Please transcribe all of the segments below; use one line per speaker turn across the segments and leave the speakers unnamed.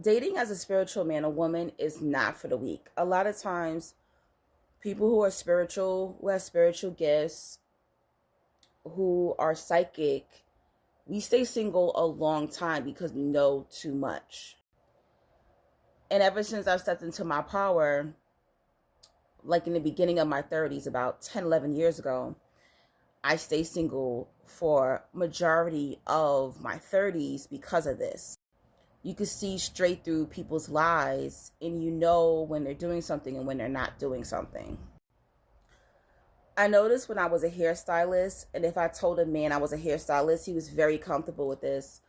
Dating as a spiritual man or woman is not for the weak. A lot of times, people who are spiritual, who have spiritual gifts, who are psychic, we stay single a long time because we know too much. And ever since I've stepped into my power, like in the beginning of my 30s, about 10, 11 years ago, I stay single for majority of my 30s because of this. You can see straight through people's lies and you know when they're doing something and when they're not doing something. I noticed when I was a hairstylist, and if I told a man I was a hairstylist, he was very comfortable with this.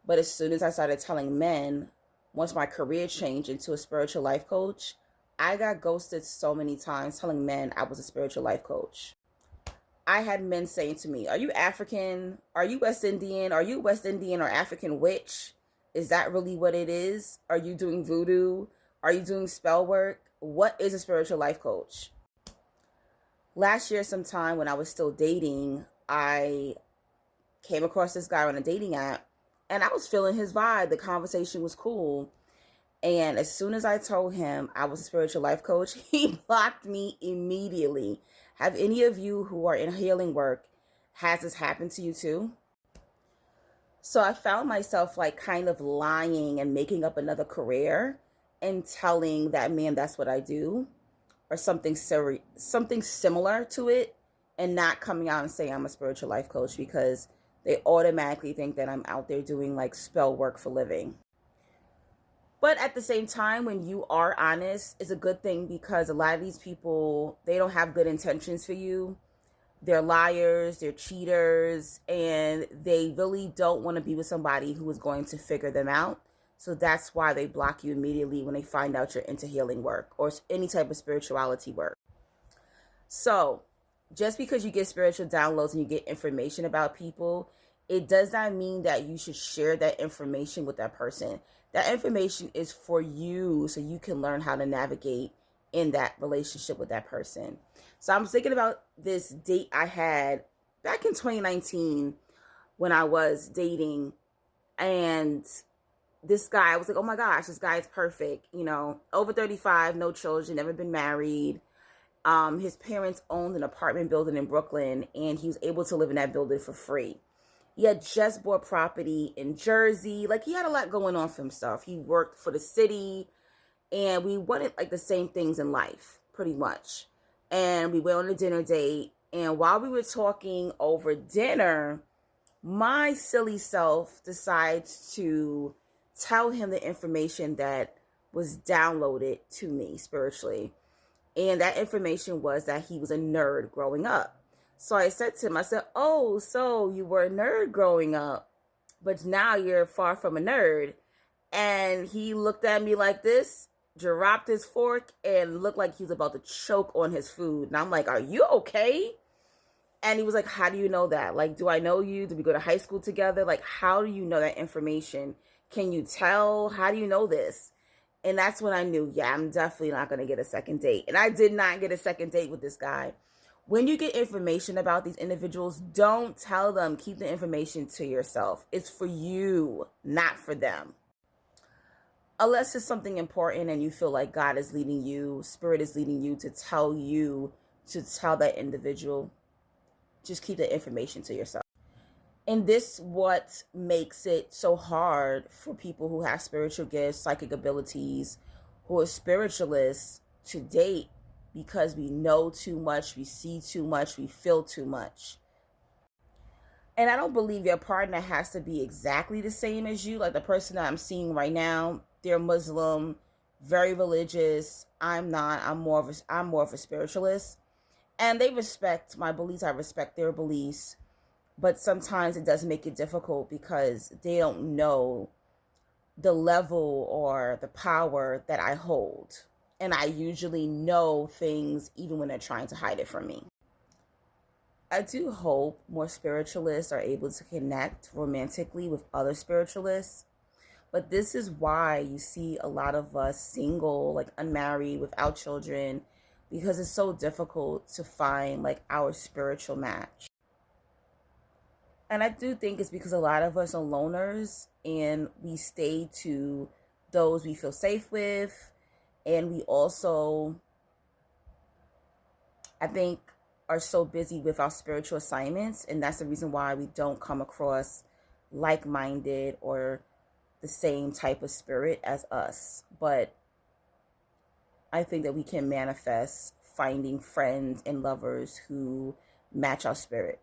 But as soon as I started telling men, once my career changed into a spiritual life coach, I got ghosted so many times telling men I was a spiritual life coach. I had men saying to me, "Are you African? Are you West Indian? Are you West Indian or African witch? Is that really what it is? Are you doing voodoo? Are you doing spell work? What is a spiritual life coach?" Last year, sometime when I was still dating, I came across this guy on a dating app and I was feeling his vibe. The conversation was cool. And as soon as I told him I was a spiritual life coach, he blocked me immediately. Have any of you who are in healing work, has this happened to you too? So I found myself like kind of lying and making up another career and telling that man that's what I do or something similar to it, and not coming out and saying I'm a spiritual life coach because they automatically think that I'm out there doing like spell work for living. But at the same time, when you are honest, it's a good thing because a lot of these people, they don't have good intentions for you. They're liars, they're cheaters, and they really don't want to be with somebody who is going to figure them out. So that's why they block you immediately when they find out you're into healing work or any type of spirituality work. So just because you get spiritual downloads and you get information about people, it does not mean that you should share that information with that person. That information is for you so you can learn how to navigate in that relationship with that person. So I'm thinking about this date I had back in 2019 when I was dating, and this guy, I was like, oh my gosh, this guy is perfect. You know, over 35, no children, never been married. His parents owned an apartment building in Brooklyn, and he was able to live in that building for free. He had just bought property in Jersey. Like, he had a lot going on for himself. He worked for the city, and we wanted like the same things in life, pretty much. And we went on a dinner date, and while we were talking over dinner, my silly self decides to tell him the information that was downloaded to me spiritually. And that information was that he was a nerd growing up. So I said to him, I said, "Oh, so you were a nerd growing up, but now you're far from a nerd." And he looked at me like this, dropped his fork, and looked like he was about to choke on his food. And I'm like, "Are you okay?" And he was like, "How do you know that? Like, do I know you? Did we go to high school together? Like, how do you know that information? Can you tell? How do you know this?" And that's when I knew, yeah, I'm definitely not going to get a second date. And I did not get a second date with this guy. When you get information about these individuals, don't tell them. Keep the information to yourself. It's for you, not for them. Unless it's something important and you feel like God is leading you, Spirit is leading you to tell that individual, just keep the information to yourself. And this what makes it so hard for people who have spiritual gifts, psychic abilities, who are spiritualists to date, because we know too much, we see too much, we feel too much. And I don't believe your partner has to be exactly the same as you. Like the person that I'm seeing right now, they're Muslim, very religious. I'm not. I'm more of a spiritualist. And they respect my beliefs. I respect their beliefs. But sometimes it does make it difficult because they don't know the level or the power that I hold. And I usually know things even when they're trying to hide it from me. I do hope more spiritualists are able to connect romantically with other spiritualists. But this is why you see a lot of us single, like unmarried, without children, because it's so difficult to find like our spiritual match. And I do think it's because a lot of us are loners and we stay to those we feel safe with. And we also, I think, are so busy with our spiritual assignments. And that's the reason why we don't come across like minded or the same type of spirit as us. But I think that we can manifest finding friends and lovers who match our spirit.